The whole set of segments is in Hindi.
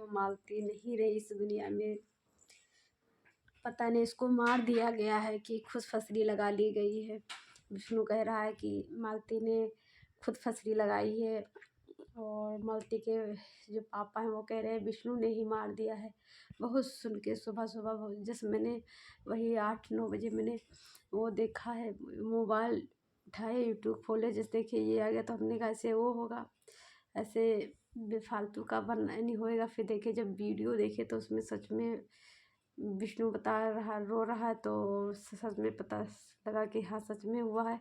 तो मालती नहीं रही इस दुनिया में। पता नहीं इसको मार दिया गया है कि खुद फंसरी लगा ली गई है। विष्णु कह रहा है कि मालती ने खुद फंसरी लगाई है, और मालती के जो पापा हैं वो कह रहे हैं विष्णु ने ही मार दिया है। बहुत सुन के सुबह सुबह जैसे मैंने वही 8-9 बजे मैंने वो देखा है, मोबाइल उठाए यूट्यूब खोले, जैसे देखिए ये आ गया, तो हमने कहा ऐसे वो होगा, ऐसे बेफालतू का बन नहीं होएगा। फिर देखे जब वीडियो देखे तो उसमें सच में विष्णु बता रहा रो रहा है, तो सच में पता लगा कि हाँ सच में हुआ है।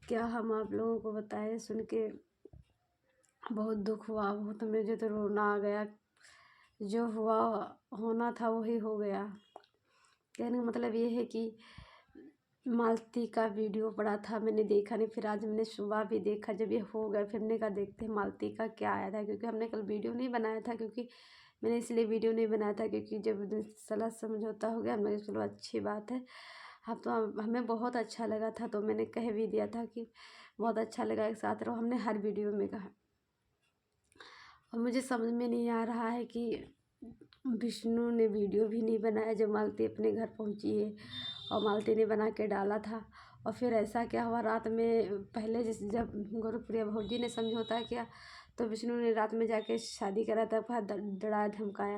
क्या हम आप लोगों को बताएं, सुन के बहुत दुख हुआ, बहुत मुझे तो रोना आ गया। जो हुआ होना था वही हो गया। कहने का मतलब ये है कि मालती का वीडियो पड़ा था, मैंने देखा नहीं, फिर आज मैंने सुबह भी देखा जब ये हो गया, फिर हमने कहा देखते हैं मालती का क्या आया था, क्योंकि हमने कल वीडियो नहीं बनाया था, क्योंकि मैंने इसलिए वीडियो नहीं बनाया था क्योंकि जब सलाह समझौता हो गया हमने चलो अच्छी बात है। हाँ, तो हमें बहुत अच्छा लगा था, तो मैंने कह भी दिया था कि बहुत अच्छा लगा, एक साथ रहो, हमने हर वीडियो में कहा। और मुझे समझ में नहीं आ रहा है कि विष्णु ने वीडियो भी नहीं बनाया जब मालती अपने घर पहुंची है, और मालती ने बना के डाला था। और फिर ऐसा क्या हुआ रात में, पहले जब गुरुप्रिया भौजी ने समझौता किया तो विष्णु ने रात में जाके शादी करा, तब कहा डराया धमकाया,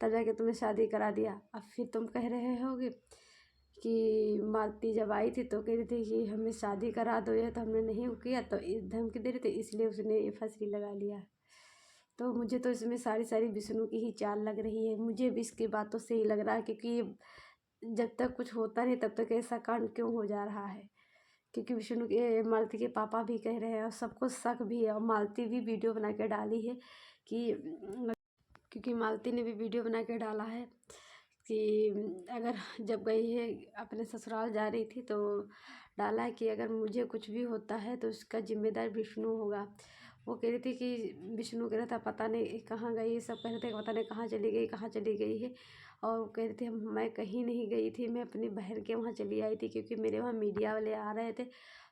तब जाके तुम्हें शादी करा दिया। अब फिर तुम कह रहे होगे कि मालती जब आई थी तो कह रही थी कि हमें शादी करा दो, ये तो हमने नहीं किया, तो धमकी दे रही थी, इसलिए उसने ये फंसी लगा लिया। तो मुझे तो इसमें सारी सारी विष्णु की ही चाल लग रही है। मुझे भी इसकी बातों से ही लग रहा है, क्योंकि जब तक कुछ होता नहीं तब तक ऐसा कांड क्यों हो जा रहा है। क्योंकि विष्णु के मालती के पापा भी कह रहे हैं, और सबको शक भी है, और मालती भी वीडियो बना के डाली है कि क्योंकि मालती ने भी वीडियो बना के डाला है कि अगर जब गई है अपने ससुराल जा रही थी तो डाला है कि अगर मुझे कुछ भी होता है तो उसका जिम्मेदार विष्णु होगा। वो कह रही थी कि विष्णु कह रहा था पता नहीं कहाँ गई, सब कह रहे थे पता नहीं कहाँ चली गई, कहाँ चली गई है। और वो कह रही थी मैं कहीं नहीं गई थी, मैं अपनी बहन के वहाँ चली आई थी, क्योंकि मेरे वहाँ मीडिया वाले आ रहे थे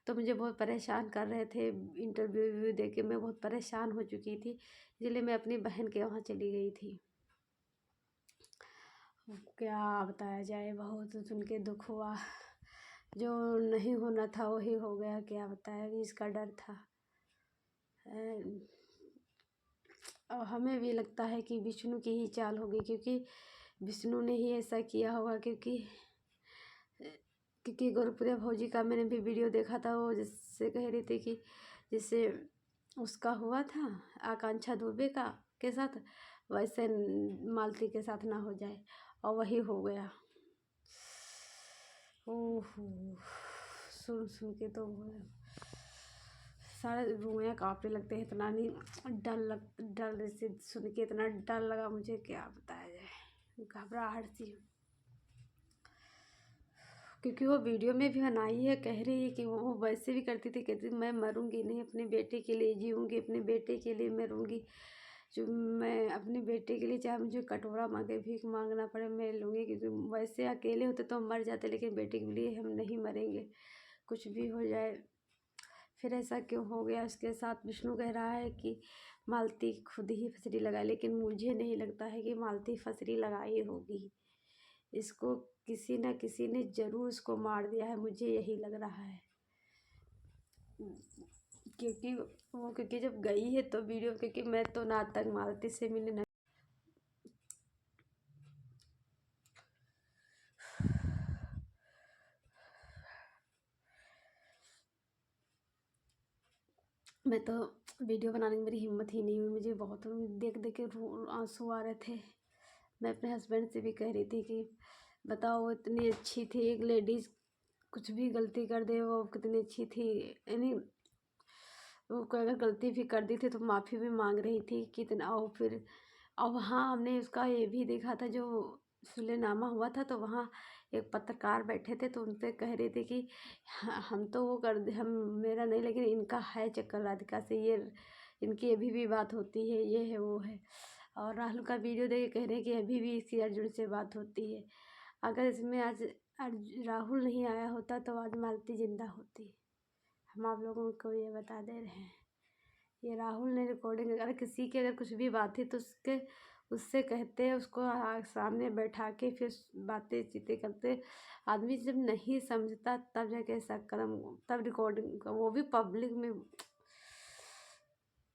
तो मुझे बहुत परेशान कर रहे थे, इंटरव्यू दे के मैं बहुत परेशान हो चुकी थी, इसलिए मैं अपनी बहन के वहाँ चली गई थी। क्या बताया जाए, बहुत सुन के दुख हुआ। जो नहीं होना था वही हो गया, क्या बताया, इसका डर था। और हमें भी लगता है कि विष्णु की ही चाल होगी, क्योंकि विष्णु ने ही ऐसा किया होगा। क्योंकि गुरुप्रिया भौजी का मैंने भी वीडियो देखा था, वो जिससे कह रही थी कि जिससे उसका हुआ था आकांक्षा दुबे का के साथ, वैसे मालती के साथ ना हो जाए, और वही हो गया। ओहो, सुन सुन के तो सारे रुएं कांपने लगते हैं, इतना नहीं डर से सुन के इतना डर लगा मुझे, क्या बताया जाए, घबराहट सी। क्योंकि वो वीडियो में भी बनाई है, कह रही है कि वो वैसे भी करती थी, कहती थी मैं मरूंगी नहीं, अपने बेटे के लिए जीऊँगी, अपने बेटे के लिए मरूंगी, जो मैं अपने बेटे के लिए चाहे मुझे कटोरा मांगे भीख मांगना पड़े मैं लूँगी, क्योंकि वैसे अकेले होते तो हम मर जाते, लेकिन बेटे के लिए हम नहीं मरेंगे, कुछ भी हो जाए। फिर ऐसा क्यों हो गया उसके साथ। विष्णु कह रहा है कि मालती खुद ही फंसरी लगाई, लेकिन मुझे नहीं लगता है कि मालती फंसरी लगाई होगी, इसको किसी न किसी ने ज़रूर उसको मार दिया है, मुझे यही लग रहा है। क्योंकि जब गई है तो वीडियो, क्योंकि मैं तो ना तक मालती से मिलने न मैं तो वीडियो बनाने की मेरी हिम्मत ही नहीं हुई, मुझे बहुत देख देख के आंसू आ रहे थे। मैं अपने हस्बैंड से भी कह रही थी कि बताओ वो इतनी अच्छी थी, एक लेडीज़ कुछ भी गलती कर दे वो कितनी अच्छी थी, यानी वो कोई अगर गलती भी कर दी थी तो माफ़ी भी मांग रही थी कितना। और फिर और वहाँ हमने उसका ये भी देखा था, जो सुलेनामा हुआ था तो वहाँ एक पत्रकार बैठे थे, तो उनसे कह रहे थे कि हम तो वो कर हम मेरा नहीं, लेकिन इनका है चक्कर राधिका से, ये इनकी अभी भी बात होती है, ये है वो है। और राहुल का वीडियो देख के कह रहे हैं कि अभी भी इसकी अर्जुन से बात होती है। अगर इसमें आज राहुल नहीं आया होता तो आज मालती जिंदा होती। हम आप लोगों को ये बता दे रहे हैं। ये राहुल ने रिकॉर्डिंग, अगर किसी की अगर कुछ भी बात थी तो उससे कहते हैं, उसको सामने बैठा के फिर बातें चीतें करते। आदमी जब नहीं समझता तब जाके ऐसा कदम, तब रिकॉर्डिंग, वो भी पब्लिक में।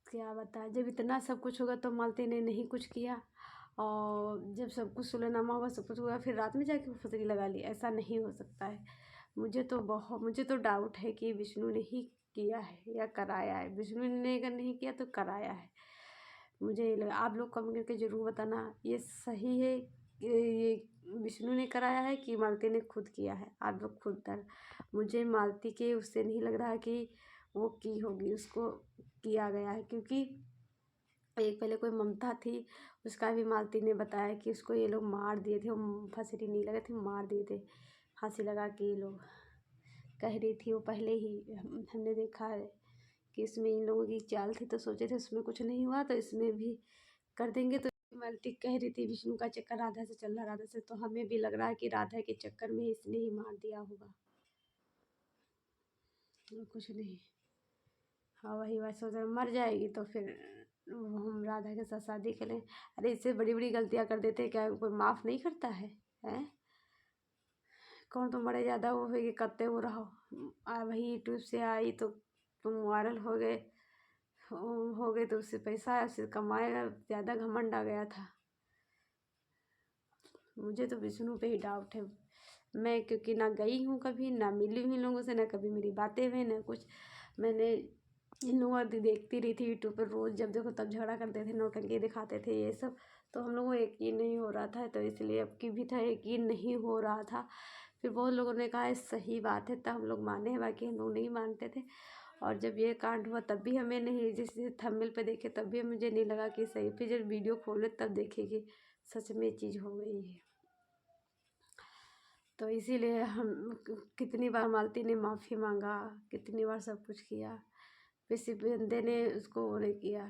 क्या बताए, जब इतना सब कुछ होगा तो मालती ने नहीं कुछ किया, और जब सब कुछ सुलहनामा हुआ, सब कुछ हुआ, फिर रात में जाके फसरी लगा ली। ऐसा नहीं हो सकता है। मुझे तो डाउट है कि विष्णु ने ही किया है या कराया है। विष्णु ने अगर नहीं किया तो कराया है, मुझे ये लगा। आप लोग कमेंट करके ज़रूर बताना ये सही है कि ये विष्णु ने कराया है कि मालती ने खुद किया है। आप लोग खुद डर, मुझे मालती के उससे नहीं लग रहा कि वो की होगी, उसको किया गया है। क्योंकि एक पहले कोई ममता थी, उसका भी मालती ने बताया कि उसको ये लोग मार दिए थे, वो फंसरी नहीं लगे थे, मार दिए थे फांसी लगा के। ये लोग कह रही थी वो पहले ही, हमने देखा है कि इसमें इन लोगों की चाल थी, तो सोचे थे उसमें कुछ नहीं हुआ तो इसमें भी कर देंगे। तो मालती कह रही थी विष्णु का चक्कर राधा से चल रहा, राधा से, तो हमें भी लग रहा है कि राधा के चक्कर में इसने ही मार दिया होगा, कुछ नहीं। हाँ वही बात सोच रहे, मर जाएगी तो फिर हम राधा के साथ शादी करें। अरे इससे बड़ी बड़ी गलतियाँ कर देते हैं, क्या कोई माफ़ नहीं करता है? हैं? कौन तुम बड़े ज़्यादा वो है कि करते हो रहो। वही यूट्यूब से आई तो तुम वायरल हो गए तो उससे पैसा आया, उससे कमाएगा, ज़्यादा घमंड आ गया था। मुझे तो विष्णु पे ही डाउट है। मैं क्योंकि ना गई हूँ कभी, ना मिली हुई लोगों से, ना कभी मेरी बातें हुई, ना कुछ। मैंने इन लोगों को देखती रही थी यूट्यूब पर, रोज़ जब देखो तब झगड़ा करते थे, नौटंकी दिखाते थे ये सब, तो हम लोगों को यकीन नहीं हो रहा था। तो इसलिए अब की भी था, यकीन नहीं हो रहा था। फिर बहुत लोगों ने कहा सही बात है, तब हम लोग माने हैं, बाकी हम लोग नहीं मानते थे। और जब ये कांड हुआ तब भी हमें नहीं, जैसे थंबनेल पे देखे तब भी मुझे नहीं लगा कि सही। फिर जब वीडियो खोले तब देखे कि सच में चीज़ हो गई है। तो इसीलिए हम कितनी बार मालती ने माफ़ी मांगा, कितनी बार सब कुछ किया, किसी बंदे ने उसको वो नहीं किया।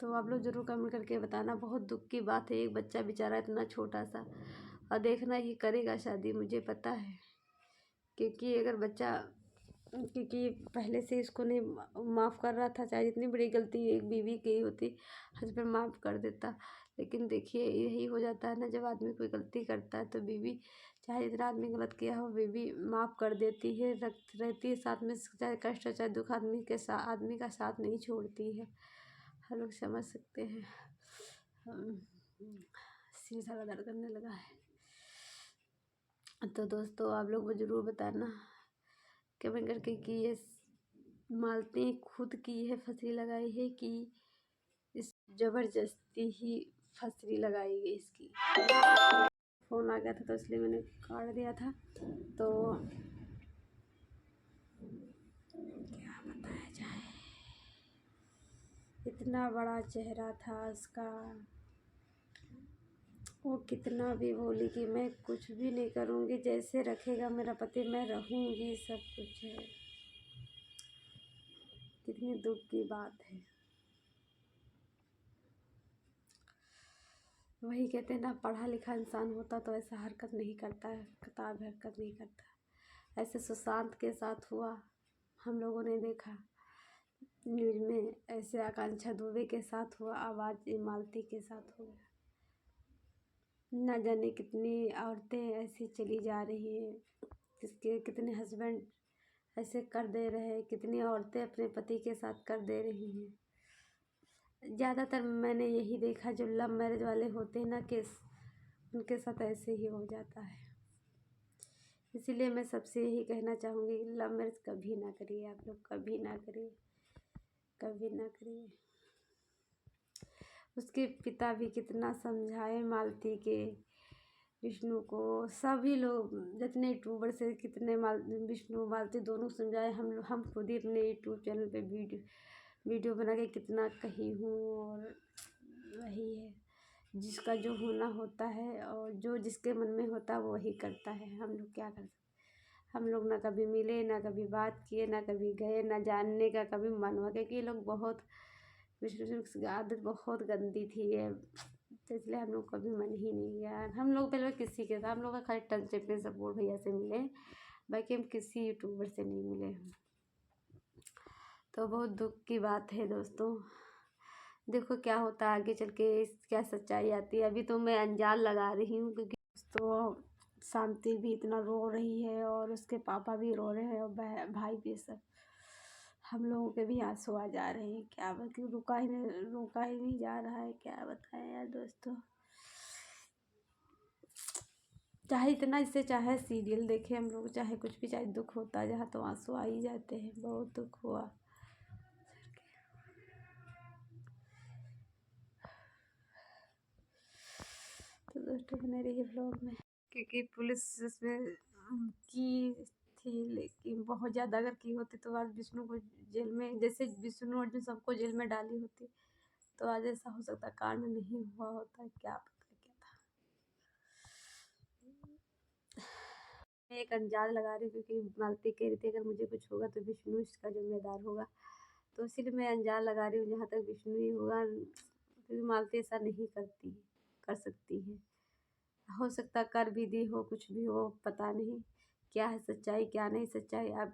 तो आप लोग ज़रूर कमेंट करके बताना। बहुत दुख की बात है, एक बच्चा बेचारा इतना छोटा सा, और देखना ये करेगा शादी, मुझे पता है। क्योंकि अगर बच्चा, क्योंकि पहले से इसको नहीं माफ़ कर रहा था, चाहे जितनी बड़ी गलती एक बीवी की होती हस्बैंड माफ़ कर देता। लेकिन देखिए यही हो जाता है ना, जब आदमी कोई गलती करता है तो बीवी, चाहे जितना आदमी गलत किया हो, बीवी माफ़ कर देती है, रहती है साथ में, चाहे कष्ट हो चाहे दुख, आदमी का साथ नहीं छोड़ती है। हम लोग समझ सकते हैं। सिर सारा दर्द करने लगा है। तो दोस्तों आप लोग को ज़रूर बताना कमेंट करके कि ये मालती खुद की है फंसी लगाई है कि इस ज़बरदस्ती ही फंसी लगाई गई इसकी। फ़ोन आ गया था तो इसलिए मैंने काट दिया था। तो क्या बताया जाए, इतना बड़ा चेहरा था उसका, वो कितना भी बोली कि मैं कुछ भी नहीं करूँगी, जैसे रखेगा मेरा पति मैं रहूँगी, सब कुछ है। कितनी दुख की बात है। वही कहते हैं ना, पढ़ा लिखा इंसान होता तो ऐसा हरकत नहीं करता है, किताब हरकत नहीं करता। ऐसे सुशांत के साथ हुआ, हम लोगों ने देखा न्यूज़ में, ऐसे आकांक्षा दुबे के साथ हुआ, आवाज़ मालती के साथ हुआ। ना जाने कितनी औरतें ऐसी चली जा रही हैं, किसके कितने हस्बैंड ऐसे कर दे रहे हैं, कितनी औरतें अपने पति के साथ कर दे रही हैं। ज़्यादातर मैंने यही देखा, जो लव मैरिज वाले होते हैं ना केस, उनके साथ ऐसे ही हो जाता है। इसीलिए मैं सबसे यही कहना चाहूँगी, लव मैरिज कभी ना करिए, आप लोग कभी ना करिए, कभी ना करिए। उसके पिता भी कितना समझाए मालती के, विष्णु को, सभी लोग जितने यूट्यूबर से कितने विष्णु मालती दोनों समझाए। हम खुद ही अपने यूट्यूब चैनल पे वीडियो बना के कितना कही हूँ। और वही है, जिसका जो होना होता है, और जो जिसके मन में होता है वो वही करता है। हम लोग क्या कर सकते, हम लोग ना कभी मिले, ना कभी बात किए, ना कभी गए, ना जानने का कभी मन हुआ, क्योंकि ये लोग बहुत, विष्णु की आदत बहुत गंदी थी है, तो इसलिए हम लोग कभी मन ही नहीं गया। हम लोग पहले किसी के साथ, हम लोग का खाली टन चैंपियन सपोर्ट भैया से मिले, बाकी हम किसी यूट्यूबर से नहीं मिले। तो बहुत दुख की बात है दोस्तों। देखो क्या होता है आगे चल के, क्या सच्चाई आती है। अभी तो मैं अंजान लगा रही हूँ क्योंकि तो शांति भी इतना रो रही है और उसके पापा भी रो रहे हैं और भाई भी, सब हम लोगों के भी आंसू आ जा रहे हैं। क्या बताऊँ, रुका ही नहीं जा रहा है। क्या बताएं यार दोस्तों, चाहे इतना इससे चाहे सीरियल देखे हम लोग, चाहे कुछ भी, चाहे दुख होता जहाँ तो आंसू आ ही जाते हैं। बहुत दुख हुआ। तो दोस्तों बने रहिए ब्लॉग में, क्योंकि पुलिस इसमें की थी, लेकिन बहुत ज़्यादा अगर की होती तो आज विष्णु को जेल में, जैसे विष्णु अर्जुन सबको जेल में डाली होती तो आज ऐसा हो सकता, कांड नहीं हुआ होता। क्या पता क्या था। मैं एक अंजान लगा रही हूँ क्योंकि मालती कह रही थी अगर मुझे कुछ होगा तो विष्णु इसका जिम्मेदार होगा, तो इसीलिए मैं अंजान लगा रही हूँ जहाँ तक विष्णु ही होगा, क्योंकि मालती ऐसा नहीं कर सकती है। हो सकता कर भी दी हो, कुछ भी हो, पता नहीं क्या है सच्चाई क्या नहीं सच्चाई। अब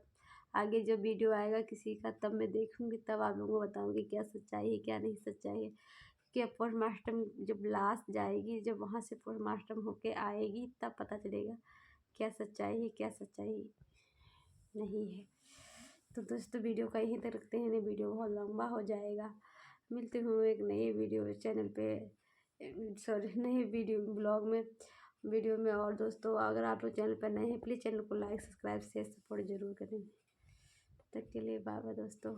आगे जब वीडियो आएगा किसी का तब मैं देखूंगी, तब आप लोगों को बताऊंगी क्या सच्चाई है क्या नहीं सच्चाई है। कि अब पोस्टमार्टम जब लाश जाएगी, जब वहाँ से पोस्टमार्टम होके आएगी तब पता चलेगा क्या सच्चाई है क्या सच्चाई नहीं है। तो दोस्तों वीडियो का यहीं तक रखते हैं, नहीं वीडियो बहुत लंबा हो जाएगा। मिलते हुए एक नई वीडियो चैनल पे, सॉरी नए वीडियो में। और दोस्तों अगर आप लोग चैनल पर नए हैं प्लीज़ चैनल को लाइक सब्सक्राइब शेयर सपोर्ट जरूर करें। तब तक के लिए बाय बाय दोस्तों।